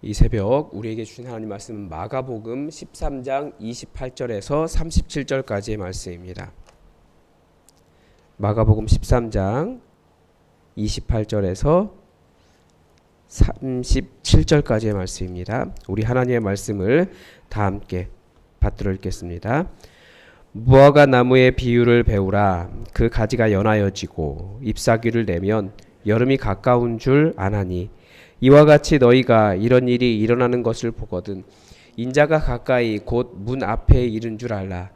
이 새벽 우리에게 주신 하나님 말씀은 마가복음 13장 28절에서 37절까지의 말씀입니다. 마가복음 13장 28절에서 37절까지의 말씀입니다. 우리 하나님의 말씀을 다 함께 받들어 읽겠습니다. 무화과 나무의 비유를 배우라. 그 가지가 연하여지고 잎사귀를 내면 여름이 가까운 줄 아나니 이와 같이 너희가 이런 일이 일어나는 것을 보거든 인자가 가까이 곧 문 앞에 이른 줄 알라.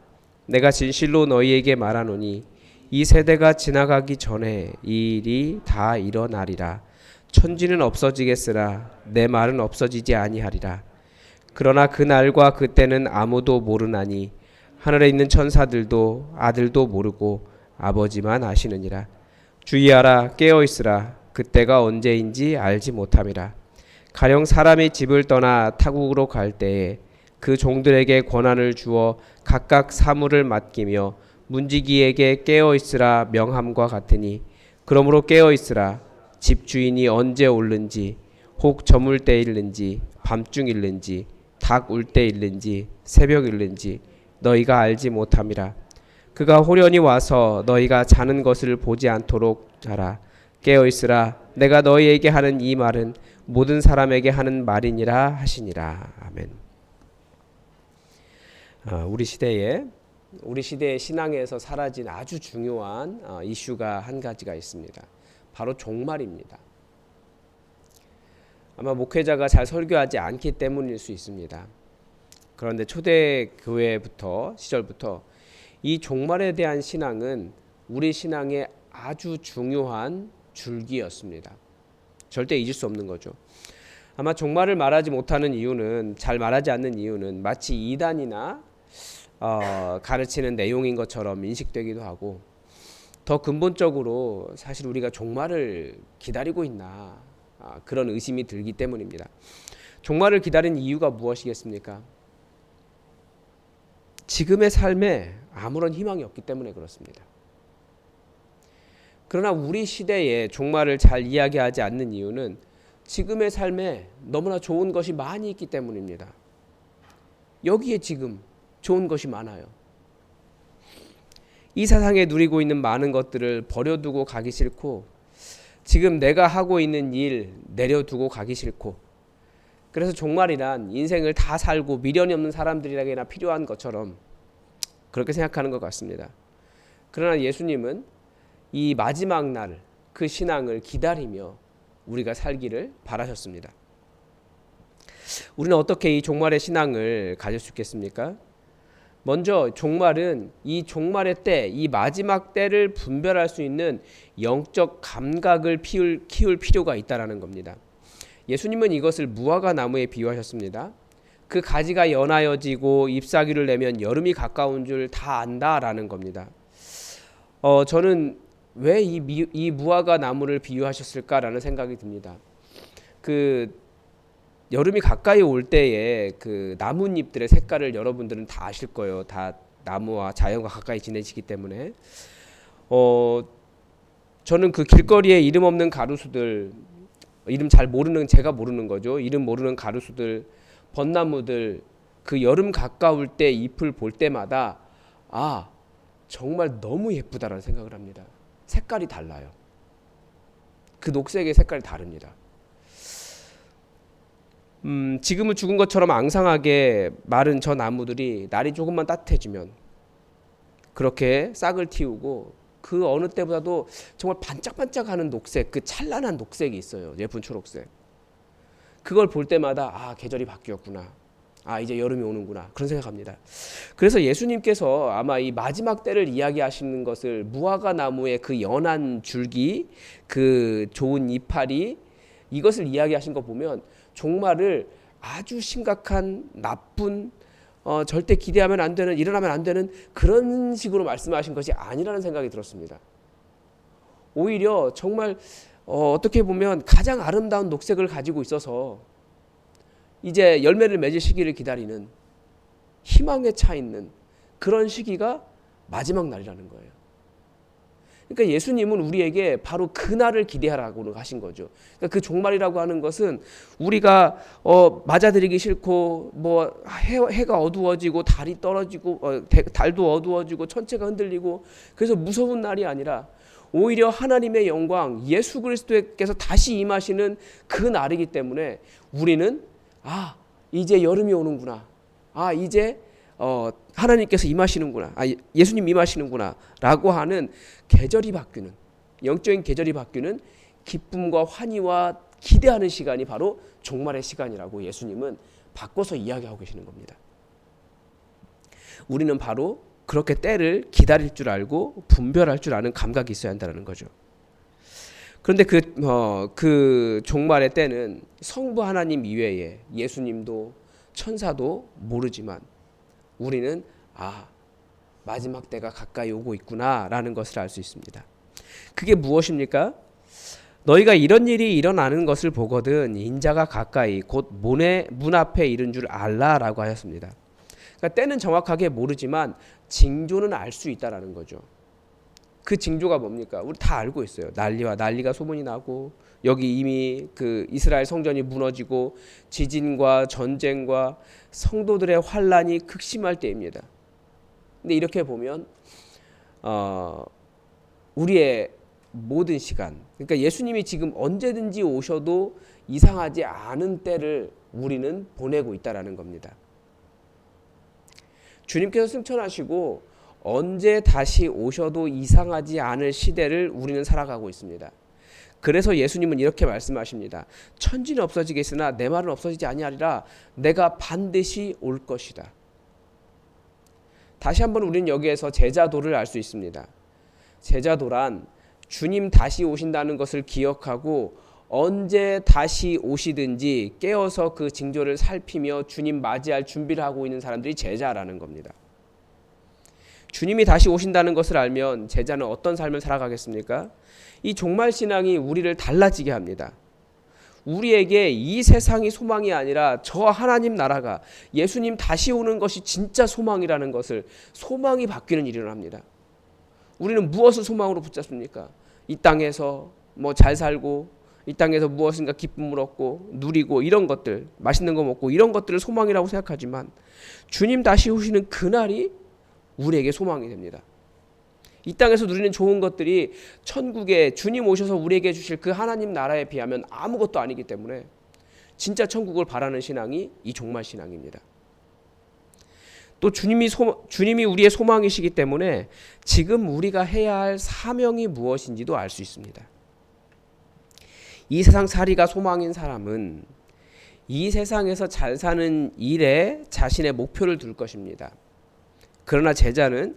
내가 진실로 너희에게 말하노니 이 세대가 지나가기 전에 이 일이 다 일어나리라. 천지는 없어지겠으나 내 말은 없어지지 아니하리라. 그러나 그 날과 그때는 아무도 모르나니 하늘에 있는 천사들도 아들도 모르고 아버지만 아시느니라. 주의하라, 깨어 있으라. 그때가 언제인지 알지 못함이라. 가령 사람이 집을 떠나 타국으로 갈 때에 그 종들에게 권한을 주어 각각 사물을 맡기며 문지기에게 깨어 있으라 명함과 같으니 그러므로 깨어 있으라. 집주인이 언제 올는지 혹 저물 때일는지 밤중일는지 닭 울 때일는지 새벽일는지 너희가 알지 못함이라. 그가 호련히 와서 너희가 자는 것을 보지 않도록 하라. 깨어 있으라. 내가 너희에게 하는 이 말은 모든 사람에게 하는 말이니라 하시니라. 아멘. 우리 시대의 신앙에서 사라진 아주 중요한 이슈가 한 가지가 있습니다. 바로 종말입니다. 아마 목회자가 잘 설교하지 않기 때문일 수 있습니다. 그런데 초대교회 시절부터 이 종말에 대한 신앙은 우리 신앙의 아주 중요한 줄기였습니다. 절대 잊을 수 없는 거죠. 아마 종말을 말하지 못하는 이유는, 잘 말하지 않는 이유는 마치 이단이나 가르치는 내용인 것처럼 인식되기도 하고, 더 근본적으로 사실 우리가 종말을 기다리고 있나 그런 의심이 들기 때문입니다. 종말을 기다린 이유가 무엇이겠습니까? 지금의 삶에 아무런 희망이 없기 때문에 그렇습니다. 그러나 우리 시대에 종말을 잘 이야기하지 않는 이유는 지금의 삶에 너무나 좋은 것이 많이 있기 때문입니다. 여기에 지금 좋은 것이 많아요. 이 세상에 누리고 있는 많은 것들을 버려두고 가기 싫고, 지금 내가 하고 있는 일 내려두고 가기 싫고, 그래서 종말이란 인생을 다 살고 미련이 없는 사람들에게나 필요한 것처럼 그렇게 생각하는 것 같습니다. 그러나 예수님은 이 마지막 날 그 신앙을 기다리며 우리가 살기를 바라셨습니다. 우리는 어떻게 이 종말의 신앙을 가질 수 있겠습니까? 먼저 종말은 이 종말의 때, 이 마지막 때를 분별할 수 있는 영적 감각을 키울 필요가 있다는 겁니다. 예수님은 이것을 무화과 나무에 비유하셨습니다. 그 가지가 연하여지고 잎사귀를 내면 여름이 가까운 줄 다 안다라는 겁니다. 저는 왜 이 무화과 나무를 비유하셨을까라는 생각이 듭니다. 그 여름이 가까이 올 때에 그 나뭇잎들의 색깔을 여러분들은 다 아실 거예요. 다 나무와 자연과 가까이 지내시기 때문에. 저는 그 길거리에 이름 없는 가로수들, 이름 잘 모르는, 제가 모르는 거죠. 이름 모르는 가로수들, 벚나무들, 그 여름 가까울 때 잎을 볼 때마다 정말 너무 예쁘다라는 생각을 합니다. 색깔이 달라요. 그 녹색의 색깔이 다릅니다. 지금은 죽은 것처럼 앙상하게 마른 저 나무들이 날이 조금만 따뜻해지면 그렇게 싹을 틔우고, 그 어느 때보다도 정말 반짝반짝하는 녹색, 그 찬란한 녹색이 있어요. 예쁜 초록색. 그걸 볼 때마다 계절이 바뀌었구나, 이제 여름이 오는구나, 그런 생각합니다. 그래서 예수님께서 아마 이 마지막 때를 이야기하시는 것을 무화과 나무의 그 연한 줄기, 그 좋은 이파리, 이것을 이야기하신 거 보면 종말을 아주 심각한 나쁜 절대 기대하면 안 되는, 일어나면 안 되는 그런 식으로 말씀하신 것이 아니라는 생각이 들었습니다. 오히려 정말 어떻게 보면 가장 아름다운 녹색을 가지고 있어서 이제 열매를 맺을 시기를 기다리는, 희망에 차 있는 그런 시기가 마지막 날이라는 거예요. 그러니까 예수님은 우리에게 바로 그날을 기대하라고 하신 거죠. 그러니까 그 종말이라고 하는 것은 우리가 맞아들이기 싫고 뭐 해가 어두워지고 달이 떨어지고 달도 어두워지고 천체가 흔들리고 그래서 무서운 날이 아니라 오히려 하나님의 영광 예수 그리스도께서 다시 임하시는 그 날이기 때문에 우리는 이제 여름이 오는구나. 이제 하나님께서 임하시는구나. 예수님 임하시는구나. 라고 하는 계절이 바뀌는, 영적인 계절이 바뀌는 기쁨과 환희와 기대하는 시간이 바로 종말의 시간이라고 예수님은 바꿔서 이야기하고 계시는 겁니다. 우리는 바로 그렇게 때를 기다릴 줄 알고 분별할 줄 아는 감각이 있어야 한다는 거죠. 그런데 그 종말의 때는 성부 하나님 이외에 예수님도 천사도 모르지만 우리는 마지막 때가 가까이 오고 있구나라는 것을 알 수 있습니다. 그게 무엇입니까? 너희가 이런 일이 일어나는 것을 보거든 인자가 가까이 곧 문 앞에 이른 줄 알라라고 하셨습니다. 그러니까 때는 정확하게 모르지만 징조는 알 수 있다라는 거죠. 그 징조가 뭡니까? 우리 다 알고 있어요. 난리가 소문이 나고 여기 이미 그 이스라엘 성전이 무너지고 지진과 전쟁과 성도들의 환란이 극심할 때입니다. 근데 이렇게 보면 우리의 모든 시간, 그러니까 예수님이 지금 언제든지 오셔도 이상하지 않은 때를 우리는 보내고 있다라는 겁니다. 주님께서 승천하시고 언제 다시 오셔도 이상하지 않을 시대를 우리는 살아가고 있습니다. 그래서 예수님은 이렇게 말씀하십니다. 천지는 없어지겠으나 내 말은 없어지지 아니하리라. 내가 반드시 올 것이다. 다시 한번 우리는 여기에서 제자도를 알 수 있습니다. 제자도란 주님 다시 오신다는 것을 기억하고 언제 다시 오시든지 깨어서 그 징조를 살피며 주님 맞이할 준비를 하고 있는 사람들이 제자라는 겁니다. 주님이 다시 오신다는 것을 알면 제자는 어떤 삶을 살아가겠습니까? 이 종말 신앙이 우리를 달라지게 합니다. 우리에게 이 세상이 소망이 아니라 저 하나님 나라가 예수님 다시 오는 것이 진짜 소망이라는 것을 소망이 바뀌는 일이 일어납니다. 우리는 무엇을 소망으로 붙잡습니까? 이 땅에서 뭐 잘 살고 이 땅에서 무엇인가 기쁨을 얻고 누리고 이런 것들, 맛있는 거 먹고 이런 것들을 소망이라고 생각하지만 주님 다시 오시는 그날이 우리에게 소망이 됩니다. 이 땅에서 누리는 좋은 것들이 천국에 주님 오셔서 우리에게 주실 그 하나님 나라에 비하면 아무것도 아니기 때문에 진짜 천국을 바라는 신앙이 이 종말 신앙입니다. 또 주님이 우리의 소망이시기 때문에 지금 우리가 해야 할 사명이 무엇인지도 알 수 있습니다. 이 세상 살이가 소망인 사람은 이 세상에서 잘 사는 일에 자신의 목표를 둘 것입니다. 그러나 제자는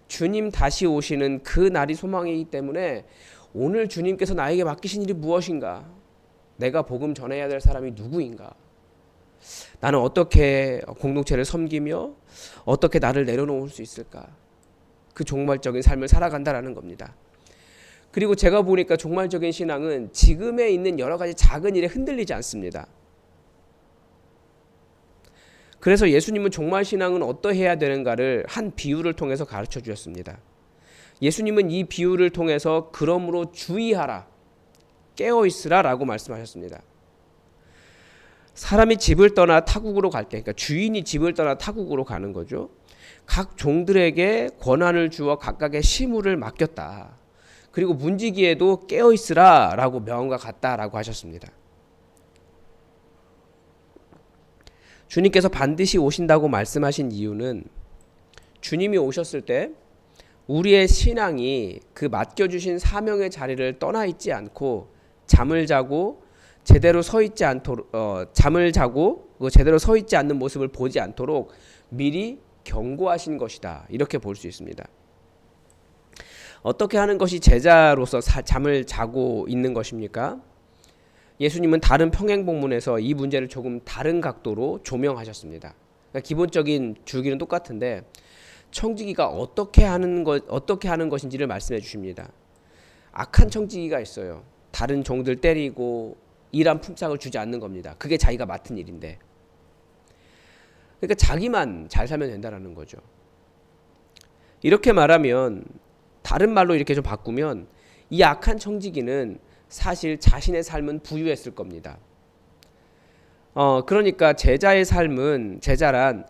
주님 다시 오시는 그 날이 소망이기 때문에 오늘 주님께서 나에게 맡기신 일이 무엇인가? 내가 복음 전해야 될 사람이 누구인가? 나는 어떻게 공동체를 섬기며 어떻게 나를 내려놓을 수 있을까? 그 종말적인 삶을 살아간다라는 겁니다. 그리고 제가 보니까 종말적인 신앙은 지금에 있는 여러 가지 작은 일에 흔들리지 않습니다. 그래서 예수님은 종말 신앙은 어떠해야 되는가를 한 비유를 통해서 가르쳐 주셨습니다. 예수님은 이 비유를 통해서 그러므로 주의하라, 깨어 있으라 라고 말씀하셨습니다. 사람이 집을 떠나 타국으로 갈 때, 그러니까 주인이 집을 떠나 타국으로 가는 거죠. 각 종들에게 권한을 주어 각각의 시무를 맡겼다. 그리고 문지기에도 깨어 있으라 라고 명과 같다라고 하셨습니다. 주님께서 반드시 오신다고 말씀하신 이유는 주님이 오셨을 때 우리의 신앙이 그 맡겨주신 사명의 자리를 떠나 있지 않고 잠을 자고 제대로 서 있지 않도록 제대로 서 있지 않는 모습을 보지 않도록 미리 경고하신 것이다. 이렇게 볼 수 있습니다. 어떻게 하는 것이 제자로서 잠을 자고 있는 것입니까? 예수님은 다른 평행본문에서 이 문제를 조금 다른 각도로 조명하셨습니다. 그러니까 기본적인 주기는 똑같은데 청지기가 어떻게 하는 것인지를 말씀해 주십니다. 악한 청지기가 있어요. 다른 종들 때리고 일한 품삯을 주지 않는 겁니다. 그게 자기가 맡은 일인데. 그러니까 자기만 잘 살면 된다는 거죠. 이렇게 말하면 다른 말로 이렇게 좀 바꾸면 이 악한 청지기는 사실 자신의 삶은 부유했을 겁니다. 그러니까 제자의 삶은 제자란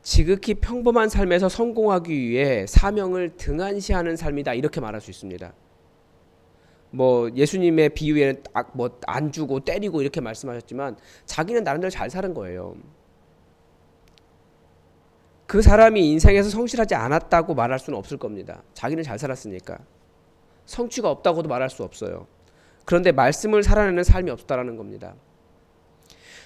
지극히 평범한 삶에서 성공하기 위해 사명을 등한시하는 삶이다 이렇게 말할 수 있습니다. 뭐 예수님의 비유에는 뭐 안 주고 때리고 이렇게 말씀하셨지만 자기는 나름대로 잘 사는 거예요. 그 사람이 인생에서 성실하지 않았다고 말할 수는 없을 겁니다. 자기는 잘 살았으니까. 성취가 없다고도 말할 수 없어요. 그런데 말씀을 살아내는 삶이 없었다라는 겁니다.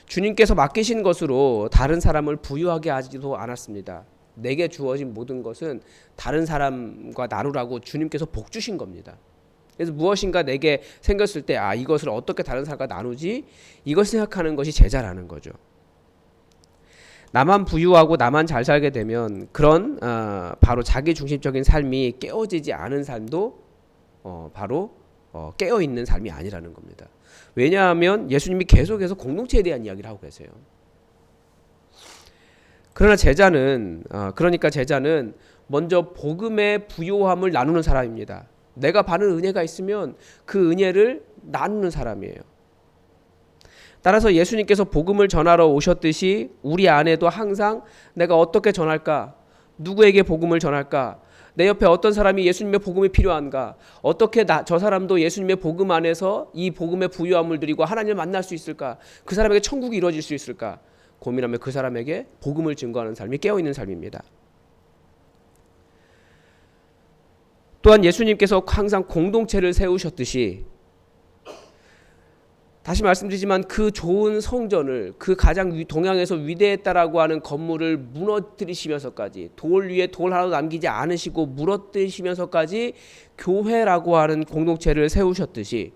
주님께서 맡기신 것으로 다른 사람을 부유하게 하지도 않았습니다. 내게 주어진 모든 것은 다른 사람과 나누라고 주님께서 복 주신 겁니다. 그래서 무엇인가 내게 생겼을 때 이것을 어떻게 다른 사람과 나누지? 이걸 생각하는 것이 제자라는 거죠. 나만 부유하고 나만 잘 살게 되면 그런 바로 자기 중심적인 삶이 깨어지지 않은 삶도 바로 깨어있는 삶이 아니라는 겁니다. 왜냐하면 예수님이 계속해서 공동체에 대한 이야기를 하고 계세요. 그러나 제자는 먼저 복음의 부요함을 나누는 사람입니다. 내가 받은 은혜가 있으면 그 은혜를 나누는 사람이에요. 따라서 예수님께서 복음을 전하러 오셨듯이 우리 안에도 항상 내가 어떻게 전할까? 누구에게 복음을 전할까? 내 옆에 어떤 사람이 예수님의 복음이 필요한가? 어떻게 저 사람도 예수님의 복음 안에서 이 복음의 부요함을 누리고 하나님을 만날 수 있을까? 그 사람에게 천국이 이루어질 수 있을까? 고민하며 그 사람에게 복음을 증거하는 삶이 깨어있는 삶입니다. 또한 예수님께서 항상 공동체를 세우셨듯이 다시 말씀드리지만 그 좋은 성전을 그 가장 동양에서 위대했다라고 하는 건물을 무너뜨리시면서까지 돌 위에 돌 하나도 남기지 않으시고 무너뜨리시면서까지 교회라고 하는 공동체를 세우셨듯이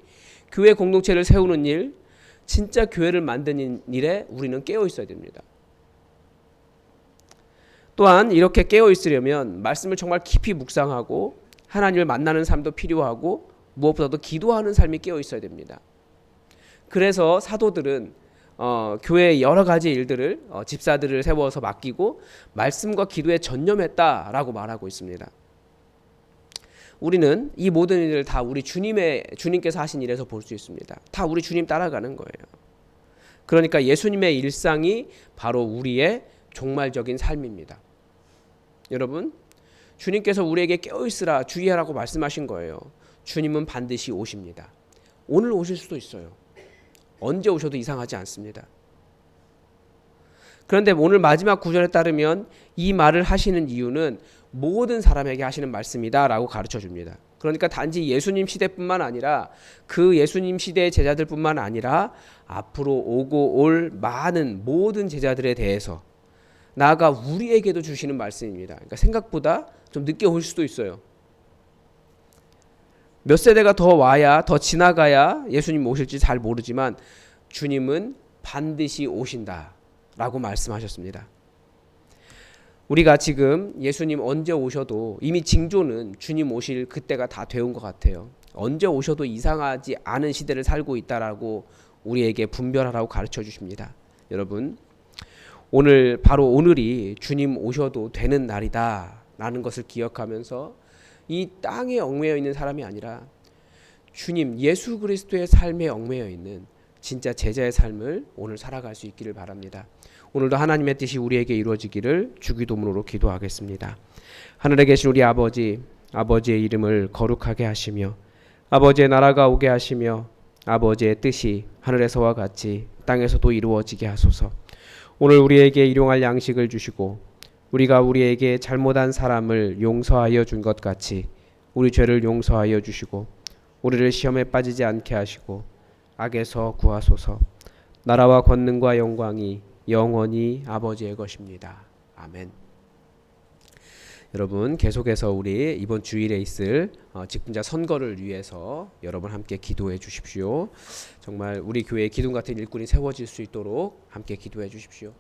교회 공동체를 세우는 일, 진짜 교회를 만드는 일에 우리는 깨어 있어야 됩니다. 또한 이렇게 깨어 있으려면 말씀을 정말 깊이 묵상하고 하나님을 만나는 삶도 필요하고 무엇보다도 기도하는 삶이 깨어 있어야 됩니다. 그래서 사도들은 교회의 여러 가지 일들을 집사들을 세워서 맡기고 말씀과 기도에 전념했다라고 말하고 있습니다. 우리는 이 모든 일을 다 우리 주님께서 하신 일에서 볼 수 있습니다. 다 우리 주님 따라가는 거예요. 그러니까 예수님의 일상이 바로 우리의 종말적인 삶입니다. 여러분, 주님께서 우리에게 깨어있으라 주의하라고 말씀하신 거예요. 주님은 반드시 오십니다. 오늘 오실 수도 있어요. 언제 오셔도 이상하지 않습니다. 그런데 오늘 마지막 구절에 따르면 이 말을 하시는 이유는 모든 사람에게 하시는 말씀이다 라고 가르쳐 줍니다. 그러니까 단지 예수님 시대뿐만 아니라 그 예수님 시대의 제자들뿐만 아니라 앞으로 오고 올 많은 모든 제자들에 대해서 나아가 우리에게도 주시는 말씀입니다. 그러니까 생각보다 좀 늦게 올 수도 있어요. 몇 세대가 더 와야, 더 지나가야 예수님 오실지 잘 모르지만 주님은 반드시 오신다라고 말씀하셨습니다. 우리가 지금 예수님 언제 오셔도 이미 징조는 주님 오실 그때가 다 되온 것 같아요. 언제 오셔도 이상하지 않은 시대를 살고 있다라고 우리에게 분별하라고 가르쳐 주십니다. 여러분, 바로 오늘이 주님 오셔도 되는 날이다라는 것을 기억하면서 이 땅에 얽매여 있는 사람이 아니라 주님 예수 그리스도의 삶에 얽매여 있는 진짜 제자의 삶을 오늘 살아갈 수 있기를 바랍니다. 오늘도 하나님의 뜻이 우리에게 이루어지기를 주기도문으로 기도하겠습니다. 하늘에 계신 우리 아버지, 아버지의 이름을 거룩하게 하시며 아버지의 나라가 오게 하시며 아버지의 뜻이 하늘에서와 같이 땅에서도 이루어지게 하소서. 오늘 우리에게 일용할 양식을 주시고 우리가 우리에게 잘못한 사람을 용서하여 준 것 같이 우리 죄를 용서하여 주시고 우리를 시험에 빠지지 않게 하시고 악에서 구하소서. 나라와 권능과 영광이 영원히 아버지의 것입니다. 아멘. 여러분, 계속해서 우리 이번 주일에 있을 직분자 선거를 위해서 여러분 함께 기도해 주십시오. 정말 우리 교회에 기둥 같은 일꾼이 세워질 수 있도록 함께 기도해 주십시오.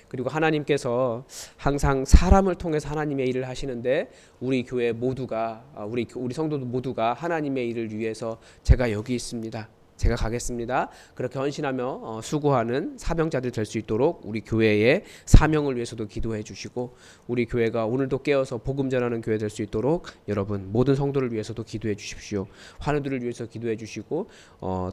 그리고 하나님께서 항상 사람을 통해서 하나님의 일을 하시는데 우리 교회 모두가 우리 성도들 모두가 하나님의 일을 위해서 제가 여기 있습니다. 제가 가겠습니다. 그렇게 헌신하며 수고하는 사명자들 될 수 있도록 우리 교회의 사명을 위해서도 기도해 주시고 우리 교회가 오늘도 깨어서 복음 전하는 교회 될 수 있도록 여러분 모든 성도를 위해서도 기도해 주십시오. 환우들을 위해서 기도해 주시고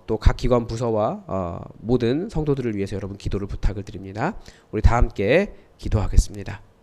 또 각 기관 부서와 모든 성도들을 위해서 여러분 기도를 부탁을 드립니다. 우리 다 함께 기도하겠습니다.